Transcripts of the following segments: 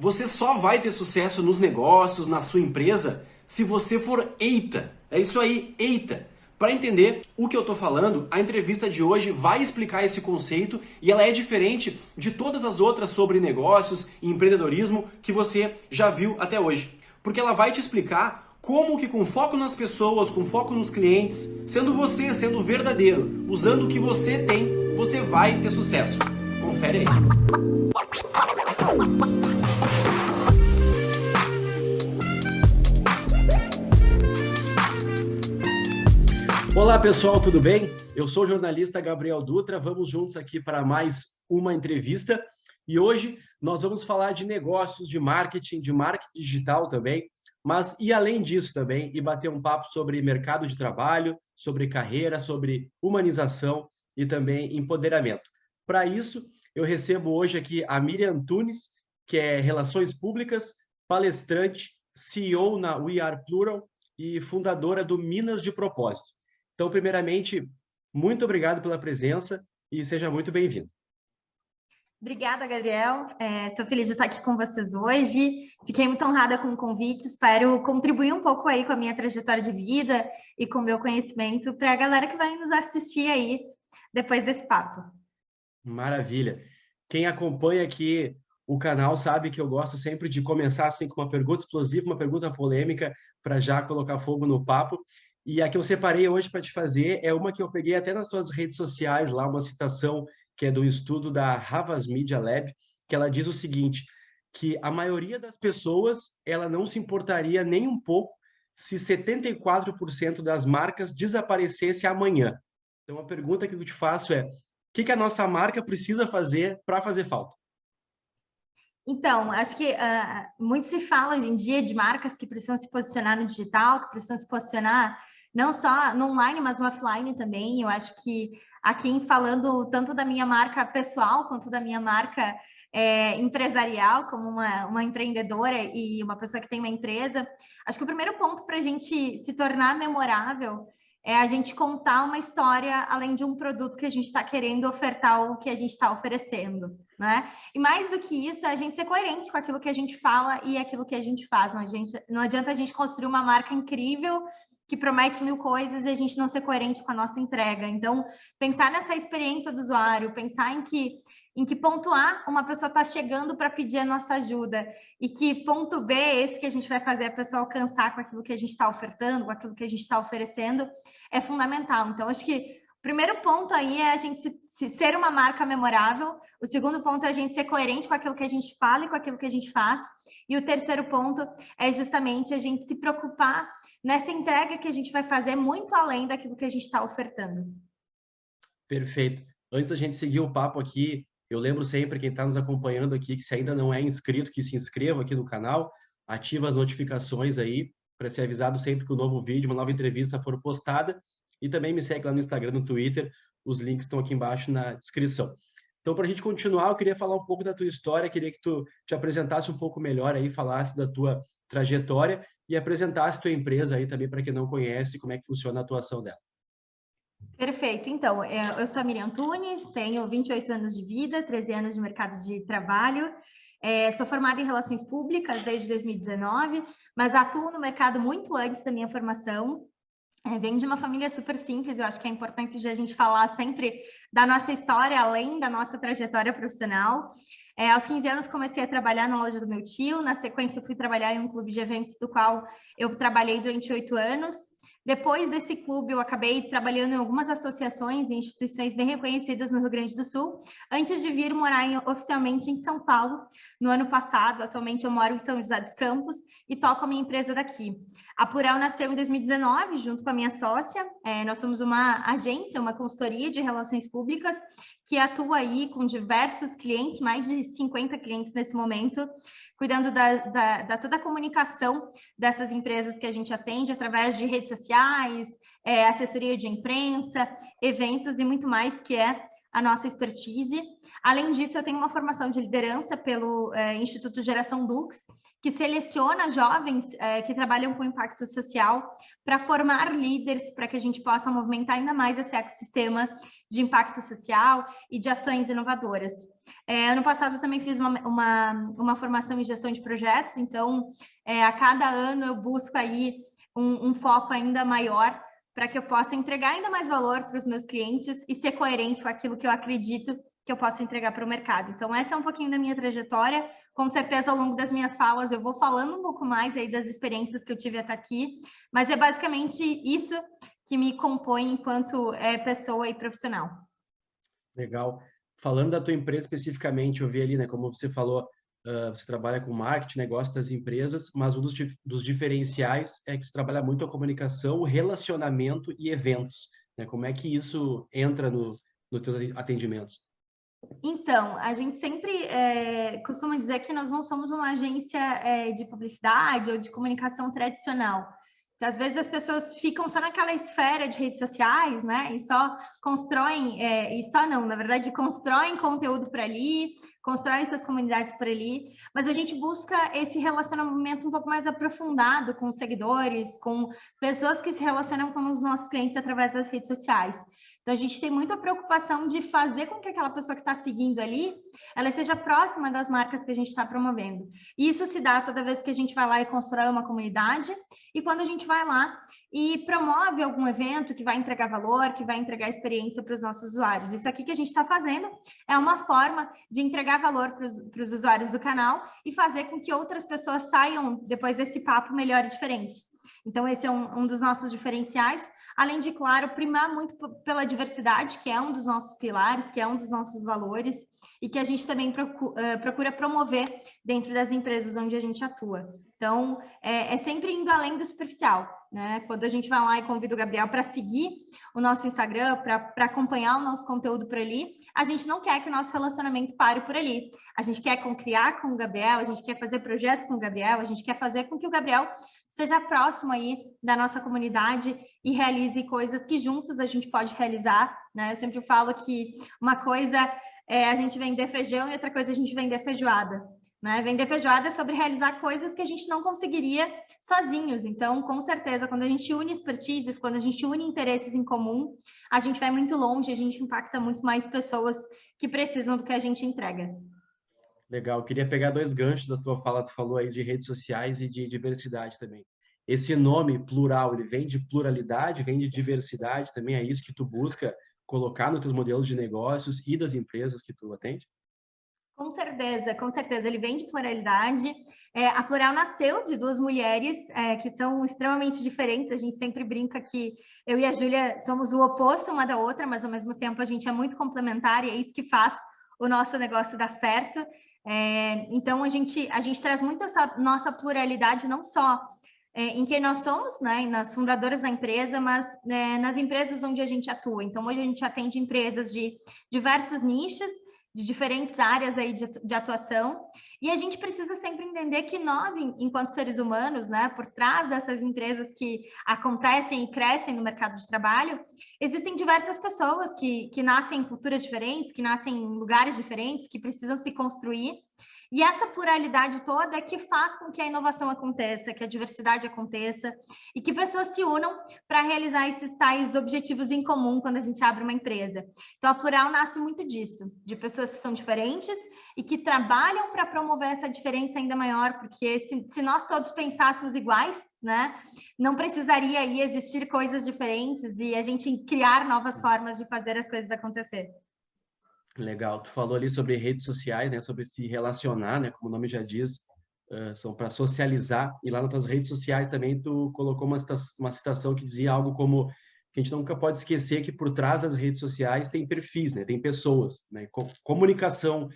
Você só vai ter sucesso nos negócios, na sua empresa, se você for eita. É isso aí, eita. Para entender o que eu estou falando, a entrevista de hoje vai explicar esse conceito e ela é diferente de todas as outras sobre negócios e empreendedorismo que você já viu até hoje. Porque ela vai te explicar como que com foco nas pessoas, com foco nos clientes, sendo você, sendo verdadeiro, usando o que você tem, você vai ter sucesso. Confere aí. Olá pessoal, tudo bem? Eu sou o jornalista Gabriel Dutra, vamos juntos aqui para mais uma entrevista e hoje nós vamos falar de negócios, de marketing digital também, mas e além disso também, e bater um papo sobre mercado de trabalho, sobre carreira, sobre humanização e também empoderamento. Para isso, eu recebo hoje aqui a Miriam Antunes, que é Relações Públicas, palestrante, CEO na We Are Plural e fundadora do Minas de Propósito. Então, primeiramente, muito obrigado pela presença e seja muito bem-vindo. Obrigada, Gabriel. Estou feliz de estar aqui com vocês hoje. Fiquei muito honrada com o convite. Espero contribuir um pouco aí com a minha trajetória de vida e com o meu conhecimento para a galera que vai nos assistir aí depois desse papo. Maravilha. Quem acompanha aqui o canal sabe que eu gosto sempre de começar assim com uma pergunta explosiva, uma pergunta polêmica para já colocar fogo no papo. E a que eu separei hoje para te fazer é uma que eu peguei até nas tuas redes sociais, lá uma citação que é do estudo da Havas Media Lab, que ela diz o seguinte, que a maioria das pessoas ela não se importaria nem um pouco se 74% das marcas desaparecesse amanhã. Então a pergunta que eu te faço é, o que a nossa marca precisa fazer para fazer falta? Então, acho que muito se fala hoje em dia de marcas que precisam se posicionar no digital, que precisam se posicionar não só no online, mas no offline também. Eu acho que aqui falando tanto da minha marca pessoal quanto da minha marca empresarial, como uma empreendedora e uma pessoa que tem uma empresa, acho que o primeiro ponto para a gente se tornar memorável é a gente contar uma história além de um produto que a gente está querendo ofertar ou que a gente está oferecendo, né? E mais do que isso, é a gente ser coerente com aquilo que a gente fala e aquilo que a gente faz. Não adianta a gente construir uma marca incrível que promete 1000 coisas e a gente não ser coerente com a nossa entrega. Então, pensar nessa experiência do usuário, pensar em que ponto A uma pessoa está chegando para pedir a nossa ajuda e que ponto B é esse que a gente vai fazer a pessoa alcançar com aquilo que a gente está ofertando, com aquilo que a gente está oferecendo, é fundamental. Então, acho que o primeiro ponto aí é a gente ser uma marca memorável, o segundo ponto é a gente ser coerente com aquilo que a gente fala e com aquilo que a gente faz, e o terceiro ponto é justamente a gente se preocupar nessa entrega que a gente vai fazer muito além daquilo que a gente está ofertando. Perfeito. Antes da gente seguir o papo aqui, eu lembro sempre quem está nos acompanhando aqui que se ainda não é inscrito, que se inscreva aqui no canal, ativa as notificações aí para ser avisado sempre que o novo vídeo, uma nova entrevista for postada e também me segue lá no Instagram, no Twitter, os links estão aqui embaixo na descrição. Então, para a gente continuar, eu queria falar um pouco da tua história, queria que tu te apresentasse um pouco melhor aí, falasse da tua trajetória e apresentasse tua empresa aí também para quem não conhece, como é que funciona a atuação dela. Perfeito. Então, eu sou a Miriam Antunes, tenho 28 anos de vida, 13 anos de mercado de trabalho, sou formada em Relações Públicas desde 2019, mas atuo no mercado muito antes da minha formação. Venho de uma família super simples, eu acho que é importante a gente falar sempre da nossa história, além da nossa trajetória profissional. Aos 15 anos comecei a trabalhar na loja do meu tio, na sequência fui trabalhar em um clube de eventos do qual eu trabalhei durante 8 anos. Depois desse clube, eu acabei trabalhando em algumas associações e instituições bem reconhecidas no Rio Grande do Sul, antes de vir morar oficialmente em São Paulo, no ano passado. Atualmente eu moro em São José dos Campos e toco a minha empresa daqui. A Plural nasceu em 2019, junto com a minha sócia. Nós somos uma agência, uma consultoria de relações públicas, que atua aí com diversos clientes, mais de 50 clientes nesse momento, cuidando da toda a comunicação dessas empresas que a gente atende através de redes sociais, assessoria de imprensa, eventos e muito mais, que é a nossa expertise. Além disso, eu tenho uma formação de liderança pelo Instituto Geração Dux, que seleciona jovens que trabalham com impacto social para formar líderes, para que a gente possa movimentar ainda mais esse ecossistema de impacto social e de ações inovadoras. Ano passado, eu também fiz uma formação em gestão de projetos, então, a cada ano eu busco aí um foco ainda maior para que eu possa entregar ainda mais valor para os meus clientes e ser coerente com aquilo que eu acredito que eu possa entregar para o mercado. Então, essa é um pouquinho da minha trajetória. Com certeza, ao longo das minhas falas, eu vou falando um pouco mais aí das experiências que eu tive até aqui, mas é basicamente isso que me compõe enquanto pessoa e profissional. Legal. Falando da tua empresa especificamente, eu vi ali, né, como você falou, você trabalha com marketing, negócio das empresas, mas um dos diferenciais é que você trabalha muito a comunicação, o relacionamento e eventos, né? Como é que isso entra nos teus atendimentos? Então, a gente sempre costuma dizer que nós não somos uma agência de publicidade ou de comunicação tradicional. Então, às vezes as pessoas ficam só naquela esfera de redes sociais, né? E só constroem, e só não, na verdade, constroem conteúdo por ali, constroem suas comunidades por ali, mas a gente busca esse relacionamento um pouco mais aprofundado com os seguidores, com pessoas que se relacionam com os nossos clientes através das redes sociais. Então, a gente tem muita preocupação de fazer com que aquela pessoa que está seguindo ali, ela seja próxima das marcas que a gente está promovendo. E isso se dá toda vez que a gente vai lá e constrói uma comunidade, e quando a gente vai lá e promove algum evento que vai entregar valor, que vai entregar experiência para os nossos usuários. Isso aqui que a gente está fazendo é uma forma de entregar valor para os usuários do canal e fazer com que outras pessoas saiam depois desse papo melhor e diferente. Então, esse é um dos nossos diferenciais, além de, claro, primar muito pela diversidade, que é um dos nossos pilares, que é um dos nossos valores, e que a gente também procura promover dentro das empresas onde a gente atua. Então, é sempre indo além do superficial, né? Quando a gente vai lá e convida o Gabriel para seguir o nosso Instagram, para acompanhar o nosso conteúdo por ali, a gente não quer que o nosso relacionamento pare por ali. A gente quer criar com o Gabriel, a gente quer fazer projetos com o Gabriel, a gente quer fazer com que o Gabriel seja próximo aí da nossa comunidade e realize coisas que juntos a gente pode realizar, né? Eu sempre falo que uma coisa é a gente vender feijão e outra coisa é a gente vender feijoada, né? Vender feijoada é sobre realizar coisas que a gente não conseguiria sozinhos. Então, com certeza, quando a gente une expertises, quando a gente une interesses em comum, a gente vai muito longe, a gente impacta muito mais pessoas que precisam do que a gente entrega. Legal, eu queria pegar dois ganchos da tua fala, tu falou aí de redes sociais e de diversidade também. Esse nome plural, ele vem de pluralidade, vem de diversidade, também é isso que tu busca colocar nos teus modelos de negócios e das empresas que tu atende? Com certeza, ele vem de pluralidade. A Plural nasceu de duas mulheres que são extremamente diferentes. A gente sempre brinca que eu e a Júlia somos o oposto uma da outra, mas ao mesmo tempo a gente é muito complementar e é isso que faz o nosso negócio dar certo. Então, a gente traz muito essa nossa pluralidade, não só em quem nós somos, né, nas fundadoras da empresa, mas nas empresas onde a gente atua. Então, hoje a gente atende empresas de diversos nichos, de diferentes áreas aí de atuação, e a gente precisa sempre entender que nós, enquanto seres humanos, né, por trás dessas empresas que acontecem e crescem no mercado de trabalho, existem diversas pessoas que nascem em culturas diferentes, que nascem em lugares diferentes, que precisam se construir, e essa pluralidade toda é que faz com que a inovação aconteça, que a diversidade aconteça e que pessoas se unam para realizar esses tais objetivos em comum quando a gente abre uma empresa. Então, a Plural nasce muito disso, de pessoas que são diferentes e que trabalham para promover essa diferença ainda maior, porque se nós todos pensássemos iguais, né, não precisaria aí existir coisas diferentes e a gente criar novas formas de fazer as coisas acontecer. Legal, tu falou ali sobre redes sociais, né, sobre se relacionar, né, como o nome já diz, são para socializar, e lá nas tuas redes sociais também tu colocou uma citação que dizia algo como que a gente nunca pode esquecer que por trás das redes sociais tem perfis, né, tem pessoas, né, comunicação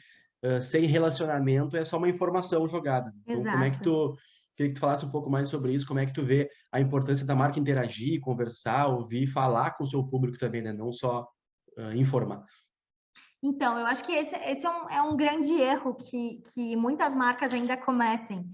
sem relacionamento é só uma informação jogada. Então, Exato. como é que queria que tu falasse um pouco mais sobre isso, como é que tu vê a importância da marca interagir, conversar, ouvir, falar com o seu público também, né, não só informar. Então, eu acho que esse é um grande erro que muitas marcas ainda cometem.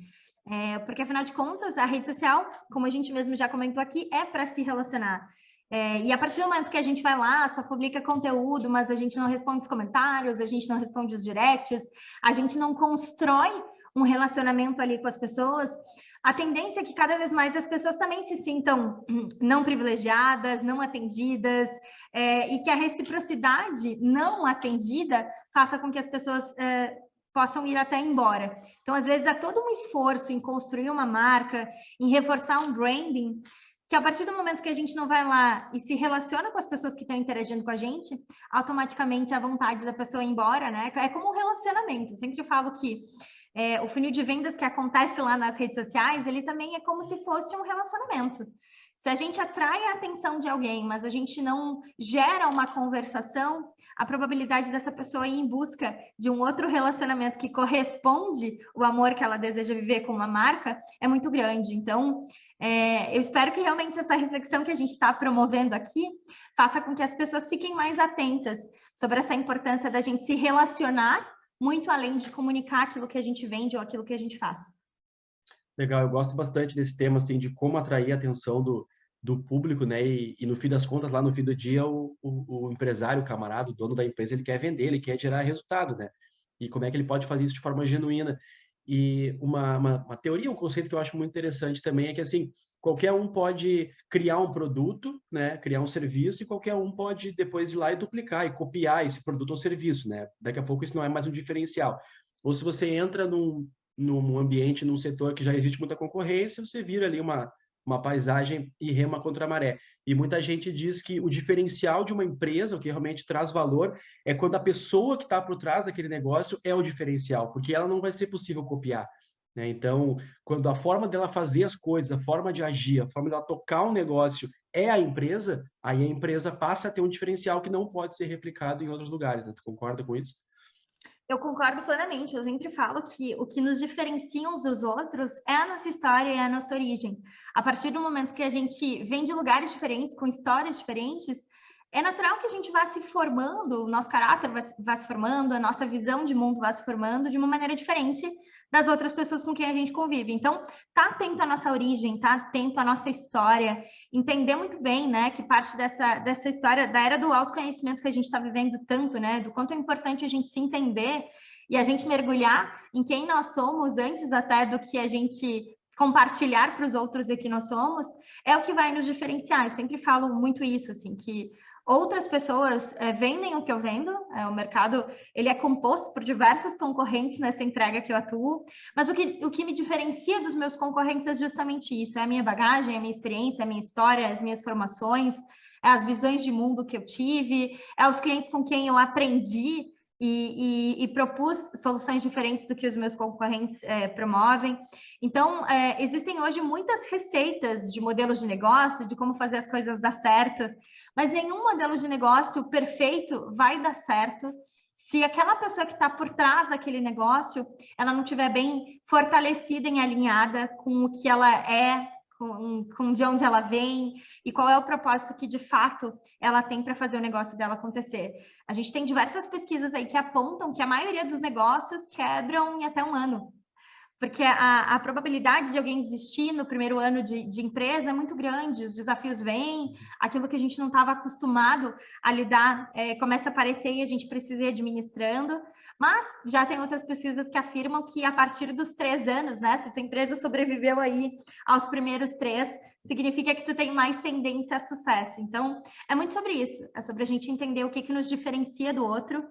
Porque, afinal de contas, a rede social, como a gente mesmo já comentou aqui, é para se relacionar. E a partir do momento que a gente vai lá, só publica conteúdo, mas a gente não responde os comentários, a gente não responde os directs, a gente não constrói um relacionamento ali com as pessoas, a tendência é que cada vez mais as pessoas também se sintam não privilegiadas, não atendidas, e que a reciprocidade não atendida faça com que as pessoas possam ir até embora. Então, às vezes, há todo um esforço em construir uma marca, em reforçar um branding, que a partir do momento que a gente não vai lá e se relaciona com as pessoas que estão interagindo com a gente, automaticamente a vontade da pessoa ir embora, né? É como um relacionamento. Eu sempre falo que o funil de vendas que acontece lá nas redes sociais, ele também é como se fosse um relacionamento. Se a gente atrai a atenção de alguém, mas a gente não gera uma conversação, a probabilidade dessa pessoa ir em busca de um outro relacionamento que corresponde ao amor que ela deseja viver com uma marca é muito grande. Então, eu espero que realmente essa reflexão que a gente está promovendo aqui faça com que as pessoas fiquem mais atentas sobre essa importância da gente se relacionar muito além de comunicar aquilo que a gente vende ou aquilo que a gente faz. Legal, eu gosto bastante desse tema, assim, de como atrair a atenção do público, né? E no fim das contas, lá no fim do dia, o empresário, o camarada, o dono da empresa, ele quer vender, ele quer gerar resultado, né? E como é que ele pode fazer isso de forma genuína? E uma teoria, um conceito que eu acho muito interessante também é que, assim, qualquer um pode criar um produto, né? Criar um serviço, e qualquer um pode depois ir lá e duplicar e copiar esse produto ou serviço, né? Daqui a pouco isso não é mais um diferencial. Ou se você entra num ambiente, num setor que já existe muita concorrência, você vira ali uma paisagem e rema contra a maré. E muita gente diz que o diferencial de uma empresa, o que realmente traz valor, é quando a pessoa que está por trás daquele negócio é o diferencial, porque ela não vai ser possível copiar, né? Então, quando a forma dela fazer as coisas, a forma de agir, a forma dela tocar um negócio é a empresa, aí a empresa passa a ter um diferencial que não pode ser replicado em outros lugares, né? Tu concorda com isso? Eu concordo plenamente. Eu sempre falo que o que nos diferencia uns dos outros é a nossa história e a nossa origem. A partir do momento que a gente vem de lugares diferentes, com histórias diferentes, é natural que a gente vá se formando, o nosso caráter vá se formando, a nossa visão de mundo vá se formando de uma maneira diferente das outras pessoas com quem a gente convive. Então, tá atento à nossa origem, tá atento à nossa história, entender muito bem, né, que parte dessa história da era do autoconhecimento que a gente está vivendo tanto, né, do quanto é importante a gente se entender e a gente mergulhar em quem nós somos antes até do que a gente compartilhar para os outros e que nós somos, é o que vai nos diferenciar. Eu sempre falo muito isso, assim, que outras pessoas vendem o que eu vendo, o mercado ele é composto por diversos concorrentes nessa entrega que eu atuo, mas o que me diferencia dos meus concorrentes é justamente isso, é a minha bagagem, a minha experiência, a minha história, as minhas formações, é as visões de mundo que eu tive, é os clientes com quem eu aprendi e propus soluções diferentes do que os meus concorrentes promovem. Então, existem hoje muitas receitas de modelos de negócio, de como fazer as coisas dar certo, mas nenhum modelo de negócio perfeito vai dar certo se aquela pessoa que está por trás daquele negócio, ela não estiver bem fortalecida e alinhada com o que ela é, com de onde ela vem e qual é o propósito que, de fato, ela tem para fazer o negócio dela acontecer. A gente tem diversas pesquisas aí que apontam que a maioria dos negócios quebram em até um ano. Porque a probabilidade de alguém desistir no primeiro ano de empresa é muito grande, os desafios vêm, aquilo que a gente não estava acostumado a lidar começa a aparecer e a gente precisa ir administrando, mas já tem outras pesquisas que afirmam que a partir dos 3 anos, né, se tua empresa sobreviveu aí aos primeiros 3, significa que tu tem mais tendência a sucesso. Então, é muito sobre isso, é sobre a gente entender o que nos diferencia do outro,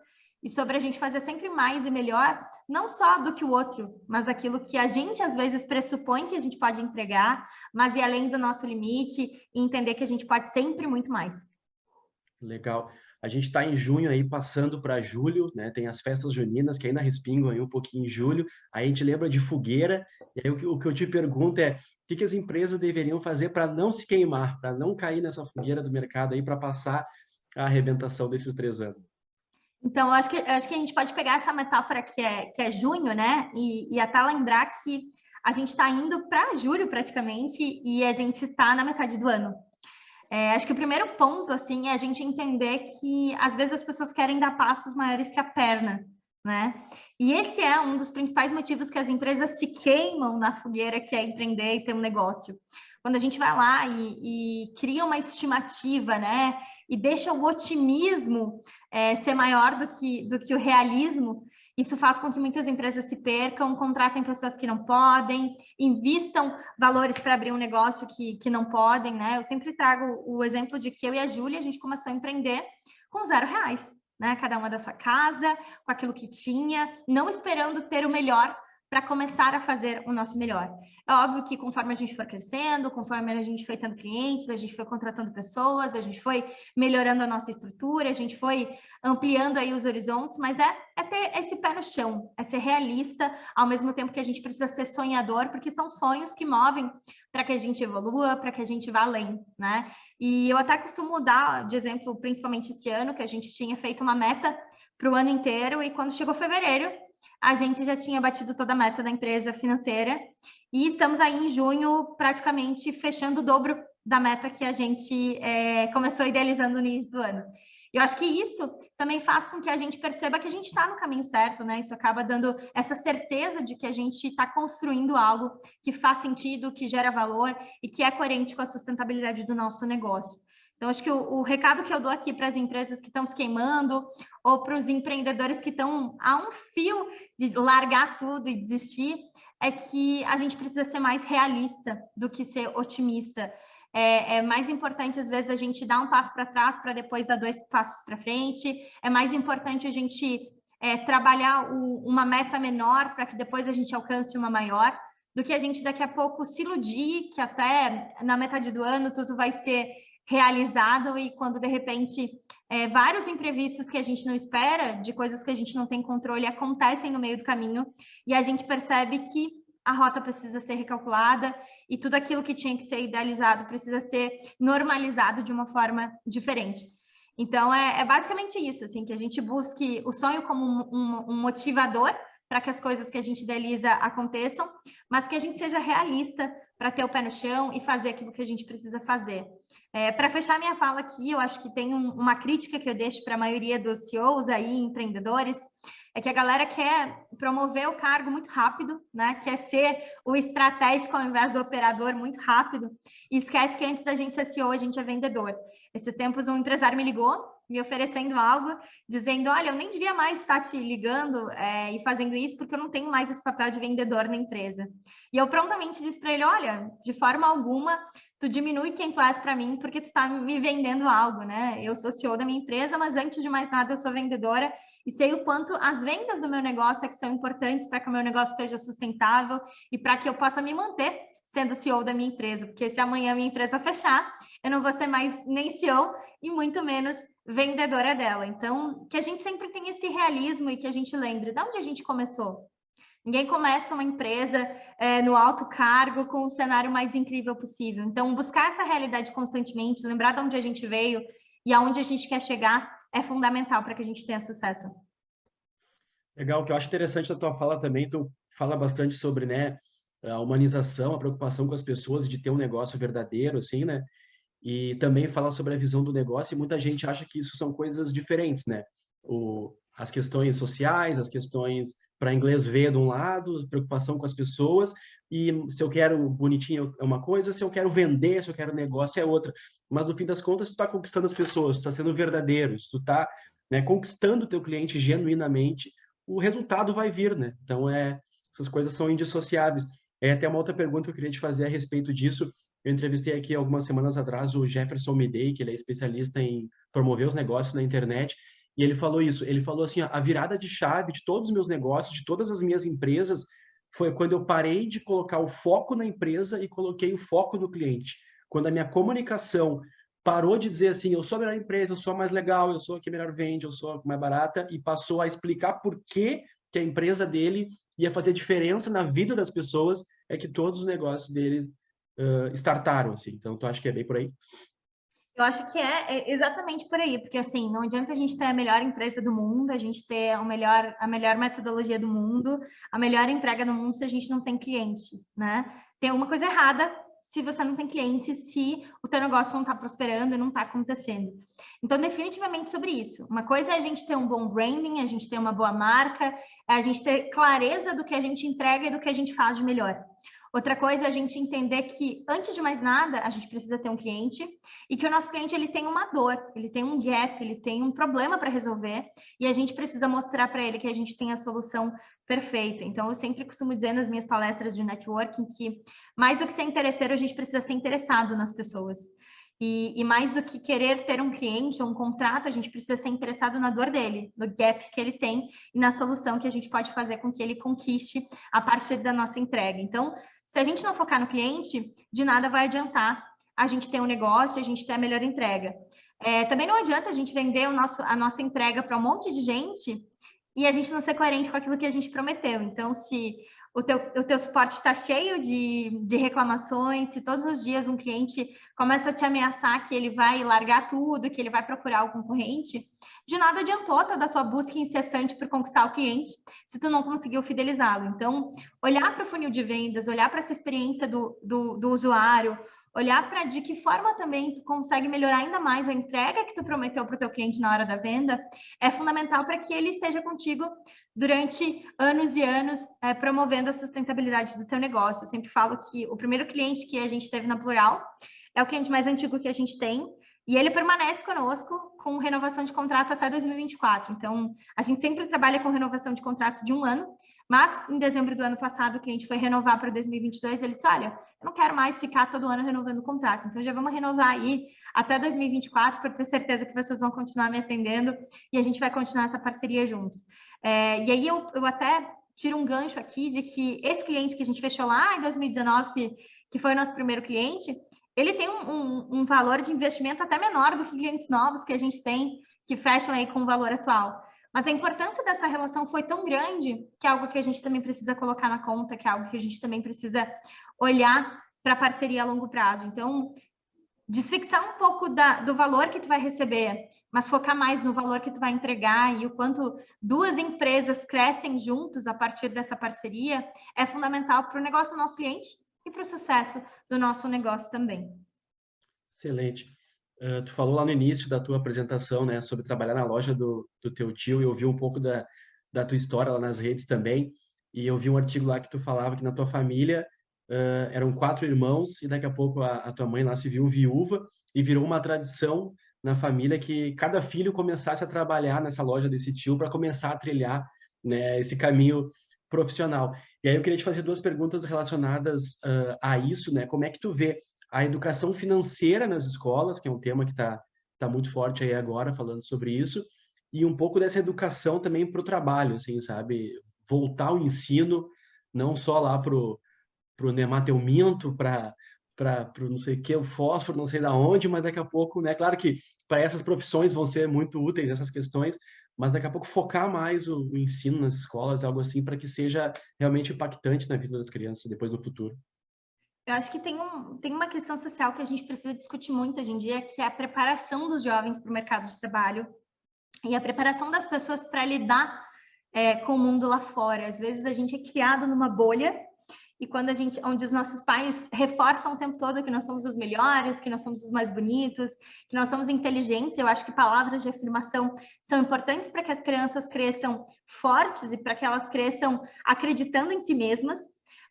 e sobre a gente fazer sempre mais e melhor, não só do que o outro, mas aquilo que a gente às vezes pressupõe que a gente pode entregar, mas ir além do nosso limite e entender que a gente pode sempre muito mais. Legal. A gente está em junho aí, passando para julho, né? Tem as festas juninas que ainda respingam aí um pouquinho em julho. Aí a gente lembra de fogueira. E aí o que eu te pergunto é, o que as empresas deveriam fazer para não se queimar, para não cair nessa fogueira do mercado aí, para passar a arrebentação desses 3 anos? Então, eu acho que a gente pode pegar essa metáfora que é junho, né? E até lembrar que a gente está indo para julho praticamente e a gente está na metade do ano. Acho que o primeiro ponto, assim, é a gente entender que às vezes as pessoas querem dar passos maiores que a perna, né? E esse é um dos principais motivos que as empresas se queimam na fogueira, que é empreender e ter um negócio. quando a gente vai lá e cria uma estimativa, né, e deixa o otimismo ser maior do que o realismo, isso faz com que muitas empresas se percam, contratem pessoas que não podem, invistam valores para abrir um negócio que não podem, né? Eu sempre trago o exemplo de que eu e a Júlia, a gente começou a empreender com R$0, né? Cada uma da sua casa, com aquilo que tinha, não esperando ter o melhor para começar a fazer o nosso melhor. É óbvio que conforme a gente for crescendo, conforme a gente foi tendo clientes, a gente foi contratando pessoas, a gente foi melhorando a nossa estrutura, a gente foi ampliando aí os horizontes, mas é ter esse pé no chão, é ser realista, ao mesmo tempo que a gente precisa ser sonhador, porque são sonhos que movem para que a gente evolua, para que a gente vá além, né? E eu até costumo dar de exemplo, principalmente esse ano, que a gente tinha feito uma meta para o ano inteiro, e quando chegou fevereiro, a gente já tinha batido toda a meta da empresa financeira e estamos aí em junho praticamente fechando o dobro da meta que a gente começou idealizando no início do ano. Eu acho que isso também faz com que a gente perceba que a gente está no caminho certo, né? Isso acaba dando essa certeza de que a gente está construindo algo que faz sentido, que gera valor e que é coerente com a sustentabilidade do nosso negócio. Então, acho que o recado que eu dou aqui para as empresas que estão se queimando ou para os empreendedores que estão a um fio de largar tudo e desistir é que a gente precisa ser mais realista do que ser otimista. É mais importante, às vezes, a gente dar um passo para trás para depois dar 2 passos para frente. É mais importante a gente trabalhar uma meta menor para que depois a gente alcance uma maior, do que a gente daqui a pouco se iludir que até na metade do ano tudo vai ser realizado e quando de repente vários imprevistos que a gente não espera, de coisas que a gente não tem controle, acontecem no meio do caminho e a gente percebe que a rota precisa ser recalculada e tudo aquilo que tinha que ser idealizado precisa ser normalizado de uma forma diferente. Então, é basicamente isso, assim, que a gente busque o sonho como um motivador para que as coisas que a gente idealiza aconteçam, mas que a gente seja realista para ter o pé no chão e fazer aquilo que a gente precisa fazer. Para fechar minha fala aqui, eu acho que tem uma crítica que eu deixo para a maioria dos CEOs aí, empreendedores, é que a galera quer promover o cargo muito rápido, né? Quer ser o estratégico ao invés do operador muito rápido e esquece que antes da gente ser CEO, a gente é vendedor. Esses tempos um empresário me ligou, me oferecendo algo, dizendo, olha, eu nem devia mais estar te ligando e fazendo isso porque eu não tenho mais esse papel de vendedor na empresa. E eu prontamente disse para ele, olha, de forma alguma, tu diminui quem tu és para mim porque tu está me vendendo algo, né? Eu sou CEO da minha empresa, mas antes de mais nada eu sou vendedora e sei o quanto as vendas do meu negócio é que são importantes para que o meu negócio seja sustentável e para que eu possa me manter sendo CEO da minha empresa, porque se amanhã a minha empresa fechar, eu não vou ser mais nem CEO e muito menos vendedora dela. Então, que a gente sempre tenha esse realismo e que a gente lembre de onde a gente começou. Ninguém começa uma empresa no alto cargo com o cenário mais incrível possível. Então, buscar essa realidade constantemente, lembrar de onde a gente veio e aonde a gente quer chegar é fundamental para que a gente tenha sucesso. Legal, o que eu acho interessante da tua fala também, tu fala bastante sobre, né, a humanização, a preocupação com as pessoas de ter um negócio verdadeiro, assim, né? E também fala sobre a visão do negócio, e muita gente acha que isso são coisas diferentes, né? As questões sociais, as questões para inglês ver de um lado, preocupação com as pessoas, e se eu quero bonitinho é uma coisa, se eu quero vender, se eu quero negócio é outra. Mas no fim das contas, tu está conquistando as pessoas, tu está sendo verdadeiro, tu está, né, conquistando o teu cliente genuinamente, o resultado vai vir, né? Então, essas coisas são indissociáveis. Até uma outra pergunta que eu queria te fazer a respeito disso. Eu entrevistei aqui algumas semanas atrás o Jefferson Midei, que ele é especialista em promover os negócios na internet, e ele falou isso, ele falou assim, a virada de chave de todos os meus negócios, de todas as minhas empresas, foi quando eu parei de colocar o foco na empresa e coloquei o foco no cliente. Quando a minha comunicação parou de dizer assim, eu sou a melhor empresa, eu sou a mais legal, eu sou a que melhor vende, eu sou a mais barata, e passou a explicar por que a empresa dele ia fazer diferença na vida das pessoas, é que todos os negócios deles startaram, assim. Então, tu acha que é bem por aí? Eu acho que é exatamente por aí, porque assim, não adianta a gente ter a melhor empresa do mundo, a gente ter a melhor metodologia do mundo, a melhor entrega do mundo se a gente não tem cliente, né? Tem alguma coisa errada se você não tem cliente, se o teu negócio não está prosperando e não está acontecendo. Então, definitivamente sobre isso. Uma coisa é a gente ter um bom branding, a gente ter uma boa marca, a gente ter clareza do que a gente entrega e do que a gente faz de melhor. Outra coisa é a gente entender que, antes de mais nada, a gente precisa ter um cliente e que o nosso cliente ele tem uma dor, ele tem um gap, ele tem um problema para resolver e a gente precisa mostrar para ele que a gente tem a solução perfeita. Então, eu sempre costumo dizer nas minhas palestras de networking que mais do que ser interesseiro, a gente precisa ser interessado nas pessoas. E mais do que querer ter um cliente ou um contrato, a gente precisa ser interessado na dor dele, no gap que ele tem e na solução que a gente pode fazer com que ele conquiste a partir da nossa entrega. Então, se a gente não focar no cliente, de nada vai adiantar a gente ter um negócio, a gente ter a melhor entrega. Também não adianta a gente vender a nossa entrega para um monte de gente e a gente não ser coerente com aquilo que a gente prometeu. Então, se o teu suporte está cheio de reclamações, se todos os dias um cliente começa a te ameaçar que ele vai largar tudo, que ele vai procurar o concorrente, de nada adiantou toda a tua busca incessante por conquistar o cliente, se tu não conseguiu fidelizá-lo. Então, olhar para o funil de vendas, olhar para essa experiência do usuário, olhar para de que forma também tu consegue melhorar ainda mais a entrega que tu prometeu para o teu cliente na hora da venda, é fundamental para que ele esteja contigo durante anos e anos, promovendo a sustentabilidade do teu negócio. Eu sempre falo que o primeiro cliente que a gente teve na Plural é o cliente mais antigo que a gente tem, e ele permanece conosco com renovação de contrato até 2024. Então, a gente sempre trabalha com renovação de contrato de 1 ano, mas em dezembro do ano passado o cliente foi renovar para 2022, ele disse, olha, eu não quero mais ficar todo ano renovando o contrato, então já vamos renovar aí até 2024 para ter certeza que vocês vão continuar me atendendo e a gente vai continuar essa parceria juntos. E aí eu até tiro um gancho aqui de que esse cliente que a gente fechou lá em 2019, que foi o nosso primeiro cliente, ele tem um valor de investimento até menor do que clientes novos que a gente tem, que fecham aí com o valor atual. Mas a importância dessa relação foi tão grande que é algo que a gente também precisa colocar na conta, que é algo que a gente também precisa olhar para a parceria a longo prazo. Então, desfixar um pouco do valor que tu vai receber, mas focar mais no valor que tu vai entregar e o quanto duas empresas crescem juntos a partir dessa parceria é fundamental para o negócio do nosso cliente e para o sucesso do nosso negócio também. Excelente. Tu falou lá no início da tua apresentação, né, sobre trabalhar na loja do teu tio, e eu vi um pouco da tua história lá nas redes também, e eu vi um artigo lá que tu falava que na tua família eram 4 irmãos, e daqui a pouco a tua mãe lá se viu viúva, e virou uma tradição na família que cada filho começasse a trabalhar nessa loja desse tio para começar a trilhar, né, esse caminho profissional. E aí eu queria te fazer 2 perguntas relacionadas a isso, né? Como é que tu vê a educação financeira nas escolas, que é um tema que tá muito forte aí agora, falando sobre isso, e um pouco dessa educação também para o trabalho, assim, sabe? Voltar o ensino, não só lá pro nemateumento, para não sei o que, o fósforo, não sei da onde, mas daqui a pouco, né? Claro que para essas profissões vão ser muito úteis essas questões, mas daqui a pouco focar mais o ensino nas escolas, algo assim, para que seja realmente impactante na vida das crianças depois no futuro. Eu acho que tem uma questão social que a gente precisa discutir muito hoje em dia, que é a preparação dos jovens para o mercado de trabalho e a preparação das pessoas para lidar com o mundo lá fora. Às vezes a gente é criado numa bolha e onde os nossos pais reforçam o tempo todo que nós somos os melhores, que nós somos os mais bonitos, que nós somos inteligentes. Eu acho que palavras de afirmação são importantes para que as crianças cresçam fortes e para que elas cresçam acreditando em si mesmas.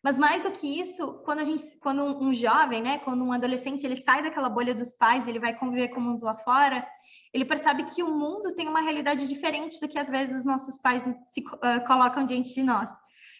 Mas mais do que isso, quando um jovem, né, quando um adolescente, ele sai daquela bolha dos pais, ele vai conviver com o mundo lá fora, ele percebe que o mundo tem uma realidade diferente do que às vezes os nossos pais colocam diante de nós.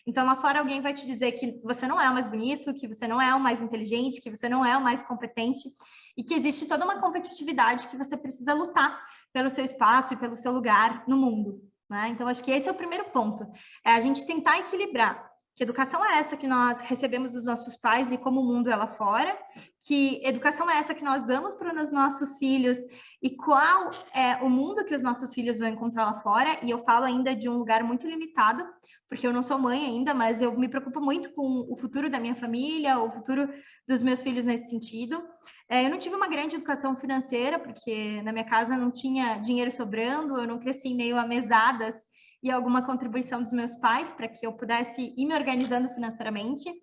Então, lá fora alguém vai te dizer que você não é o mais bonito, que você não é o mais inteligente, que você não é o mais competente e que existe toda uma competitividade que você precisa lutar pelo seu espaço e pelo seu lugar no mundo, né? Então, acho que esse é o primeiro ponto, é a gente tentar equilibrar. Que educação é essa que nós recebemos dos nossos pais e como o mundo é lá fora? Que educação é essa que nós damos para os nossos filhos e qual é o mundo que os nossos filhos vão encontrar lá fora? E eu falo ainda de um lugar muito limitado, porque eu não sou mãe ainda, mas eu me preocupo muito com o futuro da minha família, o futuro dos meus filhos nesse sentido. Eu não tive uma grande educação financeira, porque na minha casa não tinha dinheiro sobrando, eu não cresci em meio a mesadas e alguma contribuição dos meus pais para que eu pudesse ir me organizando financeiramente,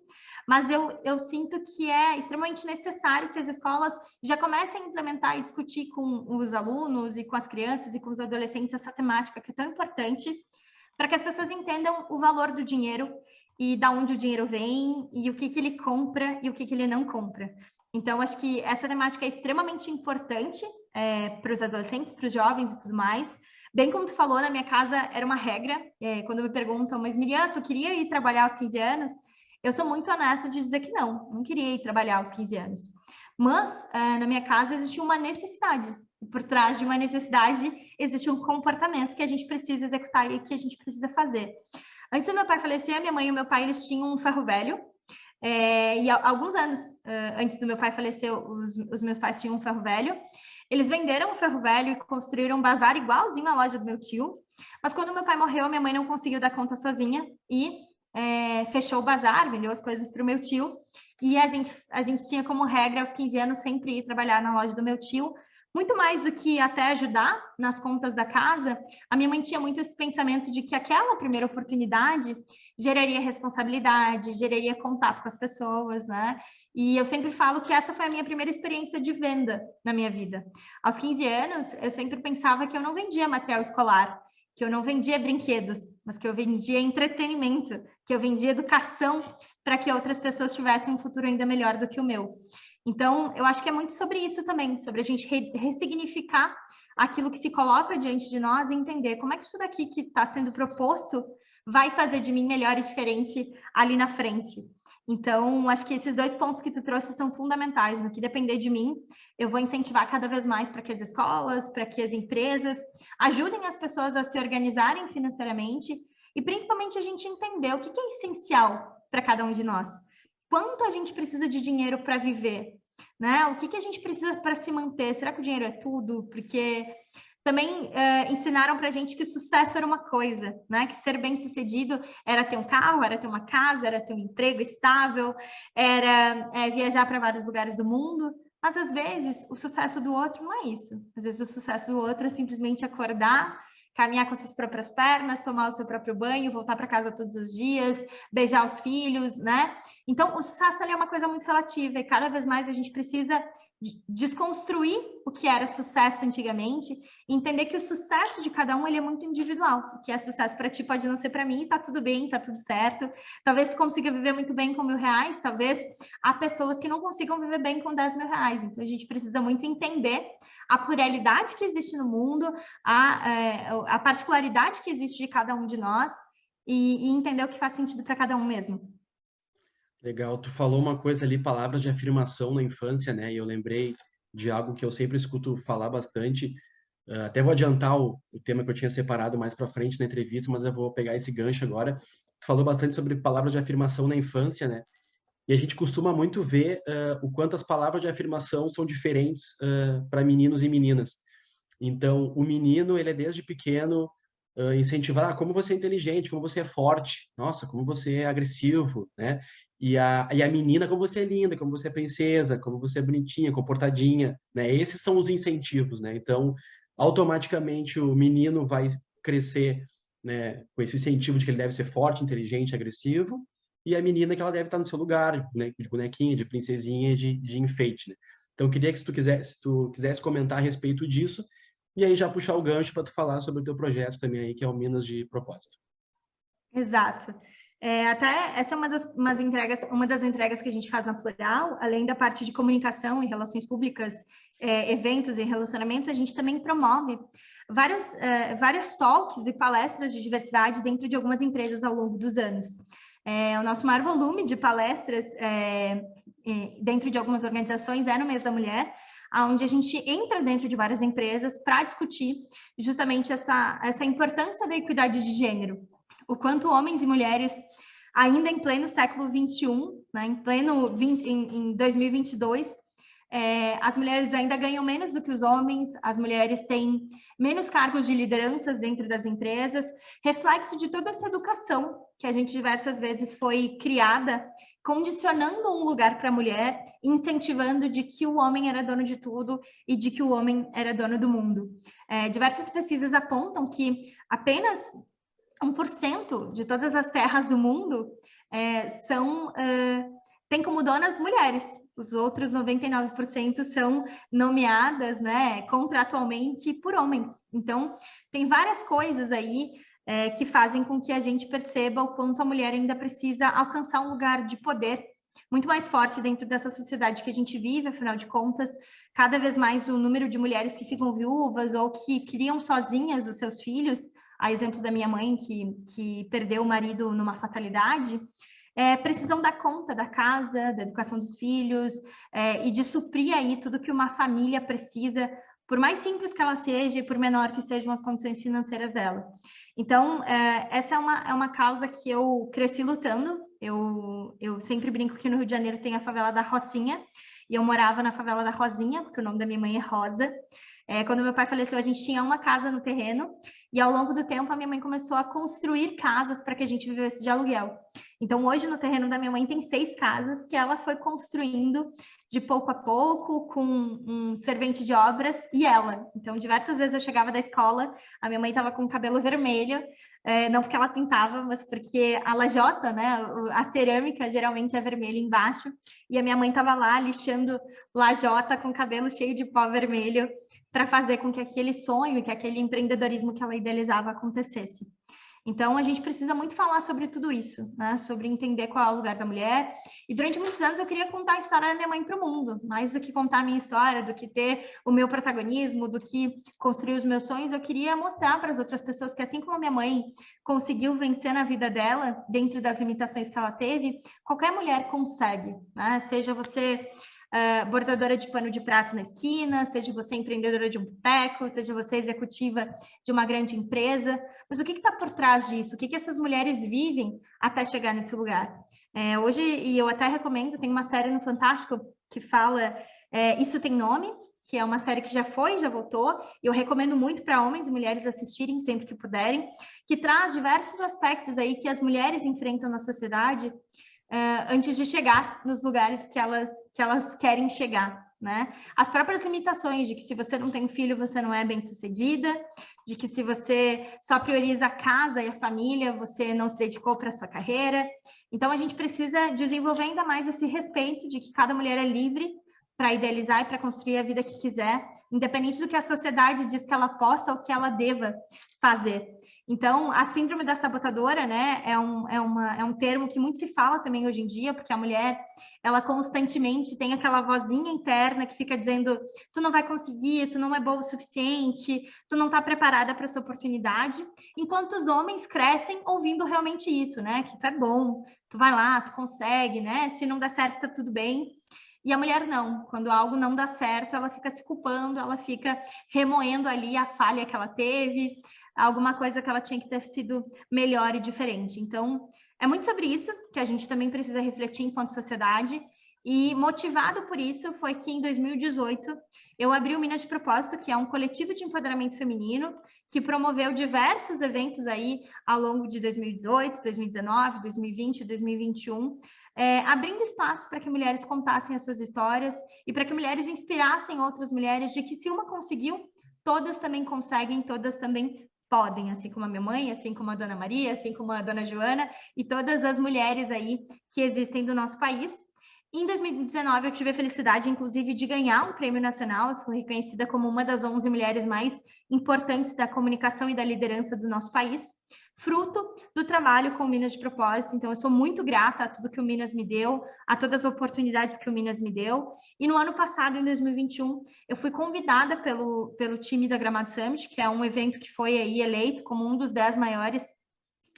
mas eu sinto que é extremamente necessário que as escolas já comecem a implementar e discutir com os alunos e com as crianças e com os adolescentes essa temática que é tão importante para que as pessoas entendam o valor do dinheiro e da onde o dinheiro vem, e o que ele compra e o que ele não compra. Então, acho que essa temática é extremamente importante para os adolescentes, para os jovens e tudo mais. Bem como tu falou, na minha casa era uma regra, quando me perguntam, mas Miriam, tu queria ir trabalhar aos 15 anos? Eu sou muito honesta de dizer que não queria ir trabalhar aos 15 anos. Mas, na minha casa existia uma necessidade. E por trás de uma necessidade existe um comportamento que a gente precisa executar e que a gente precisa fazer. Antes do meu pai falecer, minha mãe e o meu pai, eles tinham um ferro velho. E alguns anos antes do meu pai falecer, os meus pais tinham um ferro velho. Eles venderam o ferro velho e construíram um bazar igualzinho à loja do meu tio. Mas quando meu pai morreu, minha mãe não conseguiu dar conta sozinha e fechou o bazar, vendeu as coisas para o meu tio. E a gente tinha como regra, aos 15 anos, sempre ir trabalhar na loja do meu tio. Muito mais do que até ajudar nas contas da casa, a minha mãe tinha muito esse pensamento de que aquela primeira oportunidade geraria responsabilidade, geraria contato com as pessoas, né? E eu sempre falo que essa foi a minha primeira experiência de venda na minha vida. Aos 15 anos, eu sempre pensava que eu não vendia material escolar, que eu não vendia brinquedos, mas que eu vendia entretenimento, que eu vendia educação para que outras pessoas tivessem um futuro ainda melhor do que o meu. Então, eu acho que é muito sobre isso também, sobre a gente ressignificar aquilo que se coloca diante de nós e entender como é que isso daqui que está sendo proposto vai fazer de mim melhor e diferente ali na frente. Então, acho que esses dois pontos que tu trouxe são fundamentais. No que depender de mim, eu vou incentivar cada vez mais para que as escolas, para que as empresas ajudem as pessoas a se organizarem financeiramente e principalmente a gente entender o que é essencial para cada um de nós. Quanto a gente precisa de dinheiro para viver, né? O que a gente precisa para se manter? Será que o dinheiro é tudo? Porque também ensinaram para a gente que o sucesso era uma coisa, né? Que ser bem-sucedido era ter um carro, era ter uma casa, era ter um emprego estável, era viajar para vários lugares do mundo. Mas, às vezes, o sucesso do outro não é isso. Às vezes, o sucesso do outro é simplesmente acordar, caminhar com suas próprias pernas, tomar o seu próprio banho, voltar para casa todos os dias, beijar os filhos, né? Então, o sucesso ali é uma coisa muito relativa e cada vez mais a gente precisa desconstruir o que era sucesso antigamente e entender que o sucesso de cada um ele é muito individual. O que é sucesso para ti pode não ser para mim, tá tudo bem, tá tudo certo. Talvez você consiga viver muito bem com R$1.000, talvez há pessoas que não consigam viver bem com R$10.000. Então, a gente precisa muito entender a pluralidade que existe no mundo, a particularidade que existe de cada um de nós e entender o que faz sentido para cada um mesmo. Legal, tu falou uma coisa ali, palavras de afirmação na infância, né? E eu lembrei de algo que eu sempre escuto falar bastante. Até vou adiantar o tema que eu tinha separado mais para frente na entrevista, mas eu vou pegar esse gancho agora. Tu falou bastante sobre palavras de afirmação na infância, né? E a gente costuma muito ver o quanto as palavras de afirmação são diferentes para meninos e meninas. Então, o menino, ele é desde pequeno incentivar como você é inteligente, como você é forte, nossa, como você é agressivo, né? E a menina, como você é linda, como você é princesa, como você é bonitinha, comportadinha, né? Esses são os incentivos, né? Então, automaticamente o menino vai crescer, né, com esse incentivo de que ele deve ser forte, inteligente, agressivo, e a menina que ela deve estar no seu lugar, né, de bonequinha, de princesinha, de enfeite, né? Então, eu queria que se tu quisesse comentar a respeito disso, e aí já puxar o gancho para tu falar sobre o teu projeto também aí, que é o Minas de Propósito. Exato. Até essa é uma das entregas que a gente faz na Plural, além da parte de comunicação e relações públicas, eventos e relacionamento, a gente também promove vários talks e palestras de diversidade dentro de algumas empresas ao longo dos anos. O nosso maior volume de palestras dentro de algumas organizações é no mês da mulher, onde a gente entra dentro de várias empresas para discutir justamente essa importância da equidade de gênero. O quanto homens e mulheres, ainda em pleno século XXI, né, em 2022, as mulheres ainda ganham menos do que os homens, as mulheres têm menos cargos de lideranças dentro das empresas, reflexo de toda essa educação que a gente diversas vezes foi criada, condicionando um lugar para a mulher, incentivando de que o homem era dono de tudo e de que o homem era dono do mundo. Diversas pesquisas apontam que apenas 1% de todas as terras do mundo tem como donas mulheres. Os outros 99% são nomeadas, né, contratualmente por homens. Então, tem várias coisas aí que fazem com que a gente perceba o quanto a mulher ainda precisa alcançar um lugar de poder muito mais forte dentro dessa sociedade que a gente vive. Afinal de contas, cada vez mais o número de mulheres que ficam viúvas ou que criam sozinhas os seus filhos, a exemplo da minha mãe, que perdeu o marido numa fatalidade, precisam dar conta da casa, da educação dos filhos, e de suprir aí tudo que uma família precisa, por mais simples que ela seja e por menor que sejam as condições financeiras dela. Então, essa é uma causa que eu cresci lutando. Eu sempre brinco que no Rio de Janeiro tem a favela da Rocinha, e eu morava na favela da Rosinha, porque o nome da minha mãe é Rosa. Quando meu pai faleceu, a gente tinha uma casa no terreno, e ao longo do tempo a minha mãe começou a construir casas para que a gente vivesse de aluguel. Então, hoje no terreno da minha mãe tem 6 casas que ela foi construindo de pouco a pouco, com um servente de obras e ela. Então, diversas vezes eu chegava da escola, a minha mãe estava com o cabelo vermelho, não porque ela pintava, mas porque a lajota, né, a cerâmica geralmente é vermelha embaixo, e a minha mãe estava lá lixando lajota com o cabelo cheio de pó vermelho para fazer com que aquele sonho, que aquele empreendedorismo que ela idealizava acontecesse. Então, a gente precisa muito falar sobre tudo isso, né? Sobre entender qual é o lugar da mulher. E durante muitos anos eu queria contar a história da minha mãe para o mundo, mais do que contar a minha história, do que ter o meu protagonismo, do que construir os meus sonhos. Eu queria mostrar para as outras pessoas que, assim como a minha mãe conseguiu vencer na vida dela, dentro das limitações que ela teve, qualquer mulher consegue, né? Seja você bordadora de pano de prato na esquina, seja você empreendedora de um boteco, seja você executiva de uma grande empresa, mas o que está por trás disso? O que essas mulheres vivem até chegar nesse lugar? Hoje, e eu até recomendo, tem uma série no Fantástico que fala Isso Tem Nome, que é uma série que já foi, já voltou, e eu recomendo muito para homens e mulheres assistirem sempre que puderem, que traz diversos aspectos aí que as mulheres enfrentam na sociedade antes de chegar nos lugares que elas querem chegar, né? As próprias limitações de que se você não tem filho, você não é bem-sucedida, de que se você só prioriza a casa e a família, você não se dedicou para a sua carreira. Então, a gente precisa desenvolver ainda mais esse respeito de que cada mulher é livre para idealizar e para construir a vida que quiser, independente do que a sociedade diz que ela possa ou que ela deva fazer. Então, a síndrome da sabotadora, né, é um termo que muito se fala também hoje em dia, porque a mulher, ela constantemente tem aquela vozinha interna que fica dizendo, tu não vai conseguir, tu não é boa o suficiente, tu não está preparada para essa oportunidade, enquanto os homens crescem ouvindo realmente isso, né, que tu é bom, tu vai lá, tu consegue, né, se não der certo, tá tudo bem. E a mulher não, quando algo não dá certo, ela fica se culpando, ela fica remoendo ali a falha que ela teve, alguma coisa que ela tinha que ter sido melhor e diferente. Então, é muito sobre isso que a gente também precisa refletir enquanto sociedade. E motivado por isso foi que em 2018 eu abri o Minas de Propósito, que é um coletivo de empoderamento feminino que promoveu diversos eventos aí ao longo de 2018, 2019, 2020 e 2021, abrindo espaço para que mulheres contassem as suas histórias e para que mulheres inspirassem outras mulheres de que se uma conseguiu, todas também conseguem, todas também podem, assim como a minha mãe, assim como a Dona Maria, assim como a Dona Joana e todas as mulheres aí que existem do nosso país. Em 2019, eu tive a felicidade, inclusive, de ganhar um prêmio nacional. Eu fui reconhecida como uma das 11 mulheres mais importantes da comunicação e da liderança do nosso país, fruto do trabalho com o Minas de Propósito. Então, eu sou muito grata a tudo que o Minas me deu, a todas as oportunidades que o Minas me deu. E no ano passado, em 2021, eu fui convidada pelo time da Gramado Summit, que é um evento que foi aí eleito como um dos 10 maiores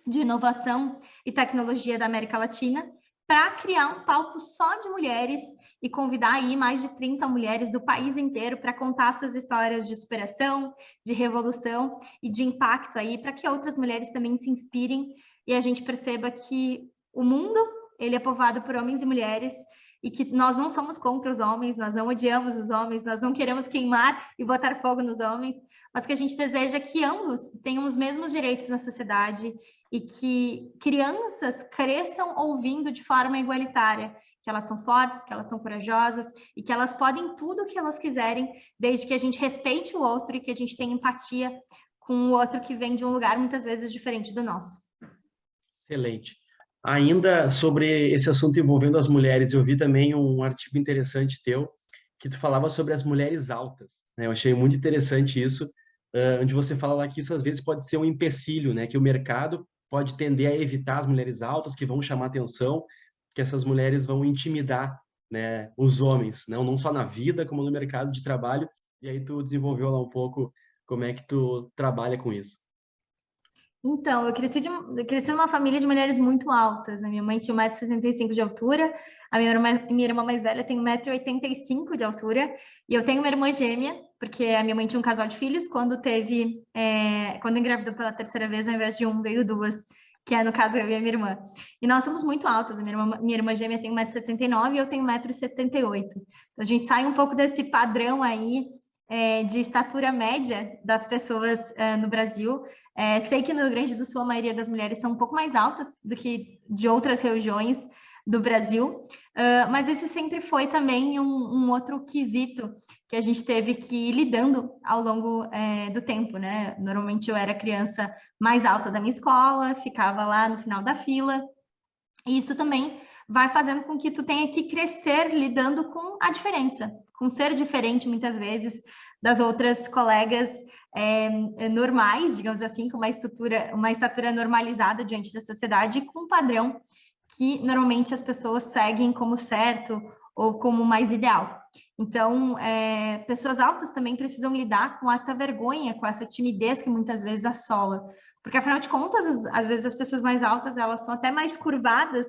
de inovação e tecnologia da América Latina, para criar um palco só de mulheres e convidar aí mais de 30 mulheres do país inteiro para contar suas histórias de superação, de revolução e de impacto aí, para que outras mulheres também se inspirem e a gente perceba que o mundo, ele é povoado por homens e mulheres e que nós não somos contra os homens, nós não odiamos os homens, nós não queremos queimar e botar fogo nos homens, mas que a gente deseja que ambos tenham os mesmos direitos na sociedade e que crianças cresçam ouvindo de forma igualitária, que elas são fortes, que elas são corajosas e que elas podem tudo o que elas quiserem, desde que a gente respeite o outro e que a gente tenha empatia com o outro que vem de um lugar muitas vezes diferente do nosso. Excelente. Ainda sobre esse assunto envolvendo as mulheres, eu vi também um artigo interessante teu, que tu falava sobre as mulheres altas, né? Eu achei muito interessante isso, onde você fala lá que isso às vezes pode ser um empecilho, né? Que o mercado pode tender a evitar as mulheres altas, que vão chamar atenção, que essas mulheres vão intimidar, né, os homens, não só na vida, como no mercado de trabalho. E aí tu desenvolveu lá um pouco como é que tu trabalha com isso. Então, eu cresci numa família de mulheres muito altas, né? Minha mãe tinha 1,75 m de altura, a minha irmã mais velha tem 1,85 m de altura, e eu tenho uma irmã gêmea, porque a minha mãe tinha um casal de filhos, quando engravidou pela terceira vez, ao invés de um, veio duas, que é, no caso, eu e a minha irmã. E nós somos muito altas, minha irmã gêmea tem 1,79 m e eu tenho 1,78 m. Então, a gente sai um pouco desse padrão aí, de estatura média das pessoas no Brasil. Sei que no Rio Grande do Sul a maioria das mulheres são um pouco mais altas do que de outras regiões do Brasil, mas esse sempre foi também um outro quesito que a gente teve que ir lidando ao longo do tempo, né? Normalmente eu era a criança mais alta da minha escola, ficava lá no final da fila, e isso também vai fazendo com que tu tenha que crescer lidando com a diferença, com ser diferente muitas vezes das outras colegas normais, digamos assim, com uma estatura normalizada diante da sociedade, com um padrão que normalmente as pessoas seguem como certo ou como mais ideal. Então, pessoas altas também precisam lidar com essa vergonha, com essa timidez que muitas vezes assola. Porque, afinal de contas, às vezes as pessoas mais altas, elas são até mais curvadas,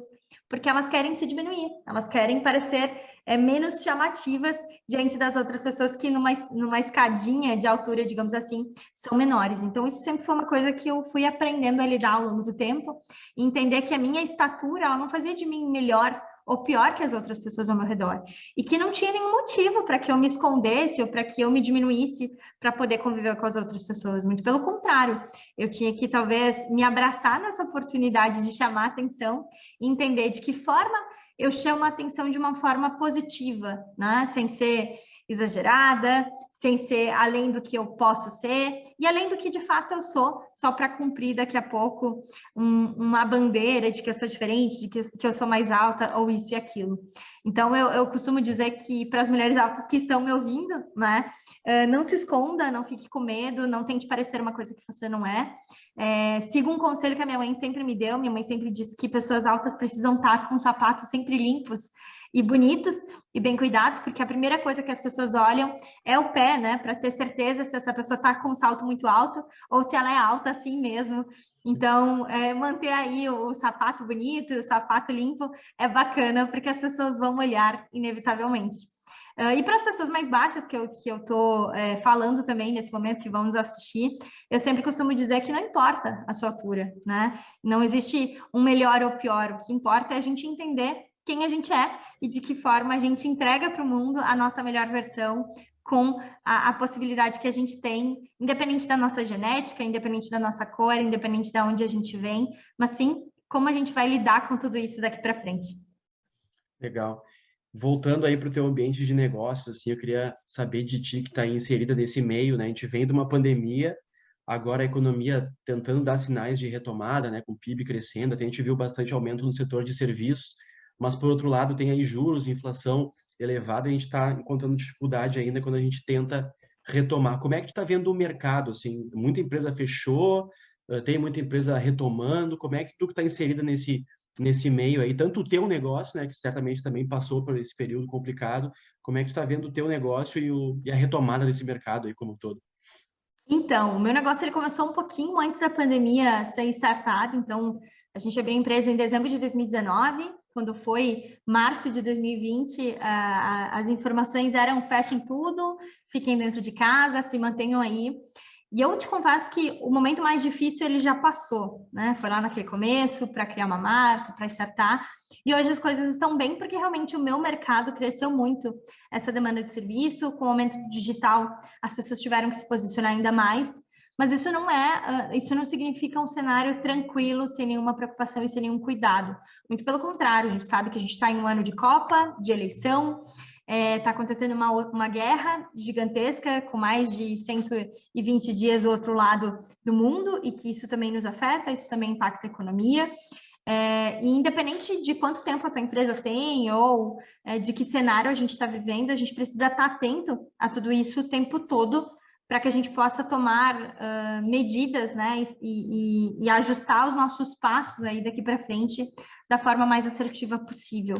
porque elas querem se diminuir, elas querem parecer menos chamativas diante das outras pessoas que numa escadinha de altura, digamos assim, são menores. Então, isso sempre foi uma coisa que eu fui aprendendo a lidar ao longo do tempo, e entender que a minha estatura, ela não fazia de mim melhor ou pior que as outras pessoas ao meu redor, e que não tinha nenhum motivo para que eu me escondesse ou para que eu me diminuísse para poder conviver com as outras pessoas. Muito pelo contrário, eu tinha que talvez me abraçar nessa oportunidade de chamar atenção e entender de que forma eu chamo a atenção de uma forma positiva, né? Sem ser exagerada, sem ser além do que eu posso ser e além do que de fato eu sou, só para cumprir daqui a pouco uma bandeira de que eu sou diferente, de que eu sou mais alta ou isso e aquilo. Então, eu costumo dizer que para as mulheres altas que estão me ouvindo, né, não se esconda, não fique com medo, não tente parecer uma coisa que você não é. Siga um conselho que a minha mãe sempre me deu. Minha mãe sempre disse que pessoas altas precisam estar com sapatos sempre limpos e bonitos e bem cuidados, porque a primeira coisa que as pessoas olham é o pé, né, para ter certeza se essa pessoa está com um salto muito alto ou se ela é alta assim mesmo. Então, manter aí o sapato bonito, o sapato limpo é bacana, porque as pessoas vão olhar inevitavelmente. E para as pessoas mais baixas, que eu estou falando também nesse momento, que vão nos assistir, eu sempre costumo dizer que não importa a sua altura, né? Não existe um melhor ou pior, o que importa é a gente entender quem a gente é e de que forma a gente entrega para o mundo a nossa melhor versão, com a possibilidade que a gente tem, independente da nossa genética, independente da nossa cor, independente de onde a gente vem, mas sim como a gente vai lidar com tudo isso daqui para frente. Legal. Voltando aí para o teu ambiente de negócios, assim, eu queria saber de ti que está inserida nesse meio, né? A gente vem de uma pandemia, agora a economia tentando dar sinais de retomada, né? Com o PIB crescendo, até a gente viu bastante aumento no setor de serviços, mas por outro lado tem aí juros, inflação elevada, e a gente está encontrando dificuldade ainda quando a gente tenta retomar. Como é que tu está vendo o mercado, assim? Muita empresa fechou, tem muita empresa retomando, como é que tu que está inserida nesse meio aí, tanto o teu negócio, né, que certamente também passou por esse período complicado, como é que tu está vendo o teu negócio e a retomada desse mercado aí como um todo? Então, o meu negócio ele começou um pouquinho antes da pandemia ser startado. Então, a gente abriu a empresa em dezembro de 2019. Quando foi março de 2020, as informações eram fechem tudo, fiquem dentro de casa, se mantenham aí. E eu te confesso que o momento mais difícil ele já passou, né? Foi lá naquele começo para criar uma marca, para startar. E hoje as coisas estão bem porque realmente o meu mercado cresceu muito. Essa demanda de serviço, com o aumento digital, as pessoas tiveram que se posicionar ainda mais. Mas isso não significa um cenário tranquilo, sem nenhuma preocupação e sem nenhum cuidado. Muito pelo contrário, a gente sabe que a gente está em um ano de Copa, de eleição. Está acontecendo uma guerra gigantesca com mais de 120 dias do outro lado do mundo e que isso também nos afeta, isso também impacta a economia. E independente de quanto tempo a tua empresa tem ou de que cenário a gente está vivendo, a gente precisa estar atento a tudo isso o tempo todo para que a gente possa tomar medidas, né, e ajustar os nossos passos aí daqui para frente da forma mais assertiva possível.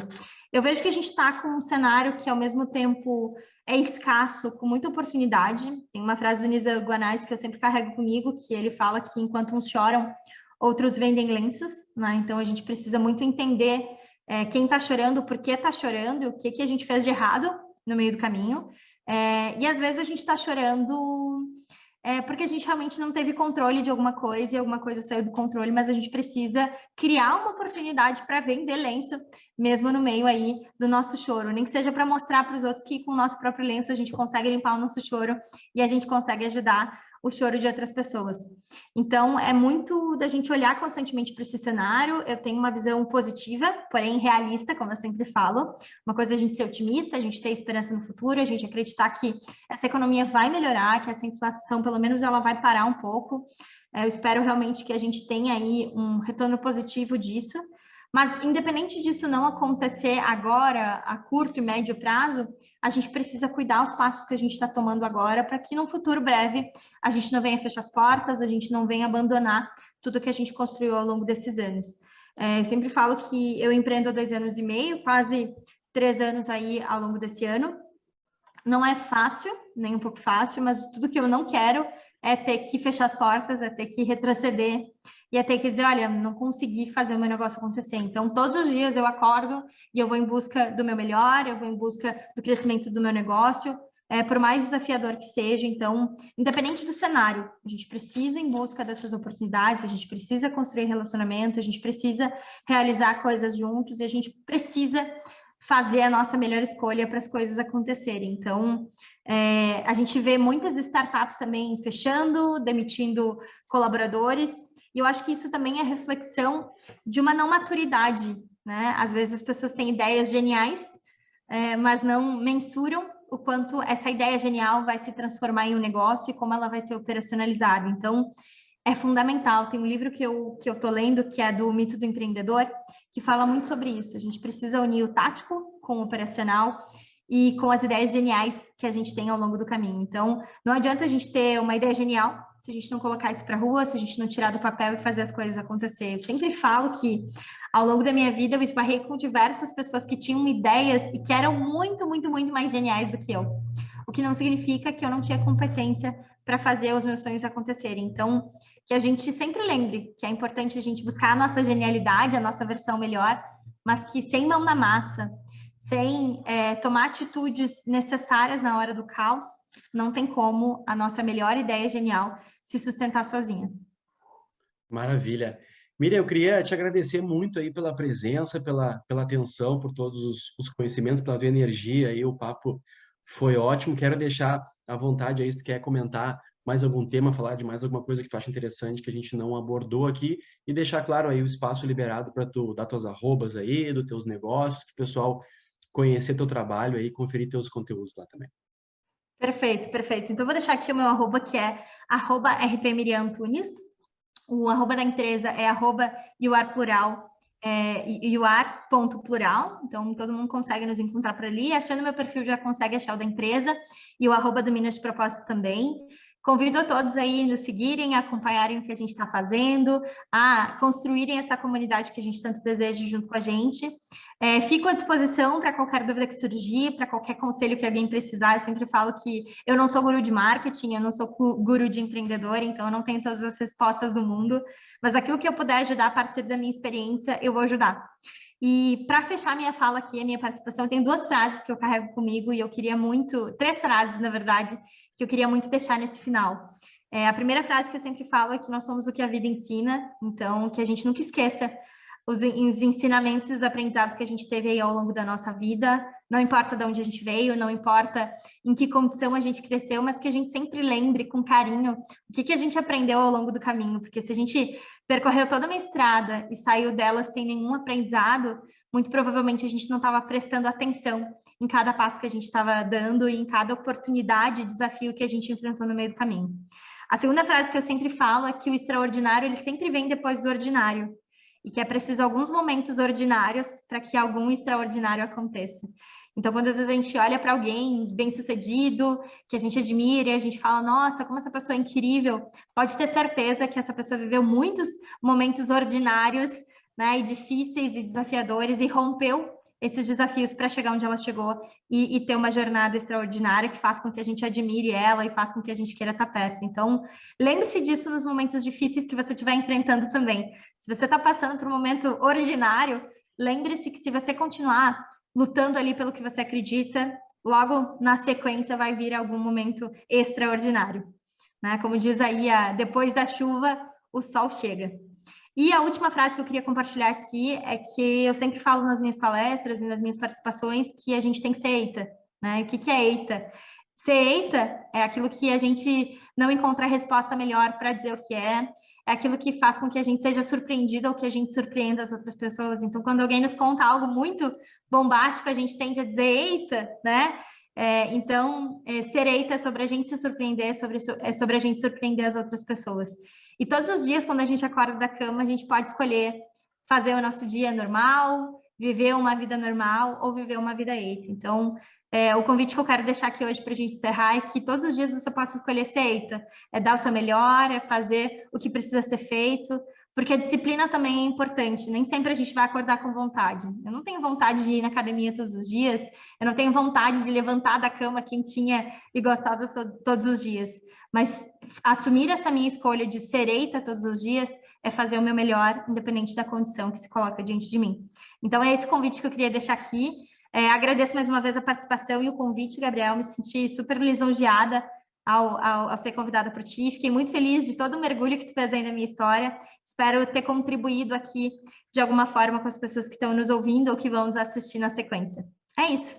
Eu vejo que a gente está com um cenário que, ao mesmo tempo, é escasso, com muita oportunidade. Tem uma frase do Nizam Guanais que eu sempre carrego comigo, que ele fala que enquanto uns choram, outros vendem lenços, né? Então a gente precisa muito entender quem está chorando, por que está chorando, e o que a gente fez de errado no meio do caminho. E às vezes a gente está chorando porque a gente realmente não teve controle de alguma coisa e alguma coisa saiu do controle, mas a gente precisa criar uma oportunidade para vender lenço, mesmo no meio aí do nosso choro, nem que seja para mostrar para os outros que com o nosso próprio lenço a gente consegue limpar o nosso choro e a gente consegue ajudar o choro de outras pessoas. Então, é muito da gente olhar constantemente para esse cenário. Eu tenho uma visão positiva, porém realista, como eu sempre falo. Uma coisa é a gente ser otimista, a gente ter esperança no futuro, a gente acreditar que essa economia vai melhorar, que essa inflação, pelo menos, ela vai parar um pouco. Eu espero realmente que a gente tenha aí um retorno positivo disso. Mas, independente disso não acontecer agora, a curto e médio prazo, a gente precisa cuidar os passos que a gente está tomando agora para que, num futuro breve, a gente não venha fechar as portas, a gente não venha abandonar tudo que a gente construiu ao longo desses anos. Eu sempre falo que eu empreendo há 2 anos e meio, quase 3 anos aí ao longo desse ano. Não é fácil, nem um pouco fácil, mas tudo que eu não quero é ter que fechar as portas, é ter que retroceder, e é ter que dizer, olha, não consegui fazer o meu negócio acontecer. Então, todos os dias eu acordo e eu vou em busca do meu melhor, eu vou em busca do crescimento do meu negócio, por mais desafiador que seja. Então, independente do cenário, a gente precisa ir em busca dessas oportunidades, a gente precisa construir relacionamento, a gente precisa realizar coisas juntos e a gente precisa fazer a nossa melhor escolha para as coisas acontecerem. Então, a gente vê muitas startups também fechando, demitindo colaboradores, e eu acho que isso também é reflexão de uma não maturidade, né? Às vezes as pessoas têm ideias geniais, mas não mensuram o quanto essa ideia genial vai se transformar em um negócio e como ela vai ser operacionalizada. Então, é fundamental. Tem um livro que eu estou lendo, que é do Mito do Empreendedor, que fala muito sobre isso. A gente precisa unir o tático com o operacional e com as ideias geniais que a gente tem ao longo do caminho. Então, não adianta a gente ter uma ideia genial se a gente não colocar isso para a rua, se a gente não tirar do papel e fazer as coisas acontecer. Eu sempre falo que, ao longo da minha vida, eu esbarrei com diversas pessoas que tinham ideias e que eram muito, muito, muito mais geniais do que eu. O que não significa que eu não tinha competência para fazer os meus sonhos acontecerem. Então, que a gente sempre lembre que é importante a gente buscar a nossa genialidade, a nossa versão melhor, mas que sem mão na massa, sem tomar atitudes necessárias na hora do caos, não tem como a nossa melhor ideia genial se sustentar sozinha. Maravilha. Miriam, eu queria te agradecer muito aí pela presença, pela atenção, por todos os conhecimentos, pela tua energia aí, o papo foi ótimo. Quero deixar à vontade aí, se tu quer comentar mais algum tema, falar de mais alguma coisa que tu acha interessante que a gente não abordou aqui e deixar claro aí o espaço liberado para tu dar tuas arrobas aí, dos teus negócios, para o pessoal conhecer teu trabalho aí, conferir teus conteúdos lá também. Perfeito, perfeito. Então, eu vou deixar aqui o meu arroba, que é @rpmiriamtunes. O arroba da empresa é @youareplural, youar.plural. Então, todo mundo consegue nos encontrar por ali. Achando meu perfil, já consegue achar o da empresa. E o arroba do Minas de Propósito também. Convido a todos aí a nos seguirem, a acompanharem o que a gente está fazendo, a construírem essa comunidade que a gente tanto deseja junto com a gente. Fico à disposição para qualquer dúvida que surgir, para qualquer conselho que alguém precisar. Eu sempre falo que eu não sou guru de marketing, eu não sou guru de empreendedor, então eu não tenho todas as respostas do mundo, mas aquilo que eu puder ajudar a partir da minha experiência, eu vou ajudar. E para fechar minha fala aqui, a minha participação, eu tenho 2 frases que eu carrego comigo e eu queria muito, 3 frases, na verdade, que eu queria muito deixar nesse final. A primeira frase que eu sempre falo é que nós somos o que a vida ensina, então que a gente nunca esqueça os ensinamentos e os aprendizados que a gente teve aí ao longo da nossa vida, não importa de onde a gente veio, não importa em que condição a gente cresceu, mas que a gente sempre lembre com carinho o que a gente aprendeu ao longo do caminho, porque se a gente percorreu toda uma estrada e saiu dela sem nenhum aprendizado, muito provavelmente a gente não estava prestando atenção em cada passo que a gente estava dando e em cada oportunidade, desafio que a gente enfrentou no meio do caminho. A segunda frase que eu sempre falo é que o extraordinário, ele sempre vem depois do ordinário. e que é preciso alguns momentos ordinários para que algum extraordinário aconteça. Então, quando às vezes a gente olha para alguém bem-sucedido, que a gente admira, e a gente fala, nossa, como essa pessoa é incrível, pode ter certeza que essa pessoa viveu muitos momentos ordinários, né, e difíceis e desafiadores, e rompeu esses desafios para chegar onde ela chegou e ter uma jornada extraordinária que faz com que a gente admire ela e faz com que a gente queira estar perto. Então, lembre-se disso nos momentos difíceis que você estiver enfrentando também. Se você está passando por um momento ordinário, lembre-se que se você continuar lutando ali pelo que você acredita, logo na sequência vai vir algum momento extraordinário, né? Como diz aí, depois da chuva, o sol chega. E a última frase que eu queria compartilhar aqui é que eu sempre falo nas minhas palestras e nas minhas participações que a gente tem que ser EITA, né? E o que é EITA? Ser EITA é aquilo que a gente não encontra a resposta melhor para dizer o que é aquilo que faz com que a gente seja surpreendido ou que a gente surpreenda as outras pessoas. Então, quando alguém nos conta algo muito bombástico, a gente tende a dizer eita, né? Ser eita é sobre a gente se surpreender, é sobre a gente surpreender as outras pessoas. E todos os dias, quando a gente acorda da cama, a gente pode escolher fazer o nosso dia normal, viver uma vida normal ou viver uma vida eita. Então, o convite que eu quero deixar aqui hoje para a gente encerrar é que todos os dias você possa escolher ser eita, é dar o seu melhor, é fazer o que precisa ser feito, porque a disciplina também é importante, nem sempre a gente vai acordar com vontade. Eu não tenho vontade de ir na academia todos os dias, eu não tenho vontade de levantar da cama quentinha e gostar todos os dias, mas assumir essa minha escolha de ser eita todos os dias é fazer o meu melhor, independente da condição que se coloca diante de mim. Então, é esse convite que eu queria deixar aqui. Agradeço mais uma vez a participação e o convite, Gabriel, me senti super lisonjeada ao ser convidada para o TI. Fiquei muito feliz de todo o mergulho que tu fez aí na minha história. Espero ter contribuído aqui de alguma forma com as pessoas que estão nos ouvindo ou que vão nos assistir na sequência. É isso.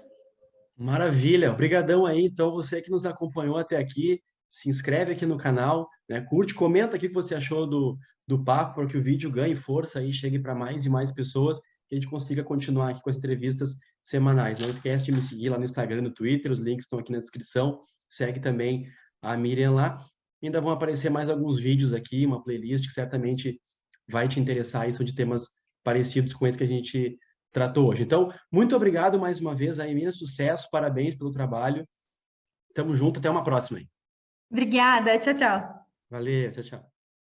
Maravilha, obrigadão aí. Então, você que nos acompanhou até aqui, se inscreve aqui no canal, né? Curte, comenta aqui o que você achou do papo, para que o vídeo ganhe força e chegue para mais e mais pessoas, que a gente consiga continuar aqui com as entrevistas semanais. Não esquece de me seguir lá no Instagram, no Twitter, os links estão aqui na descrição. Segue também a Miriam lá. Ainda vão aparecer mais alguns vídeos aqui, uma playlist que certamente vai te interessar e são de temas parecidos com esse que a gente tratou hoje. Então, muito obrigado mais uma vez, aí, Miriam, sucesso, parabéns pelo trabalho. Tamo junto, até uma próxima aí. Obrigada, tchau, tchau. Valeu, tchau, tchau.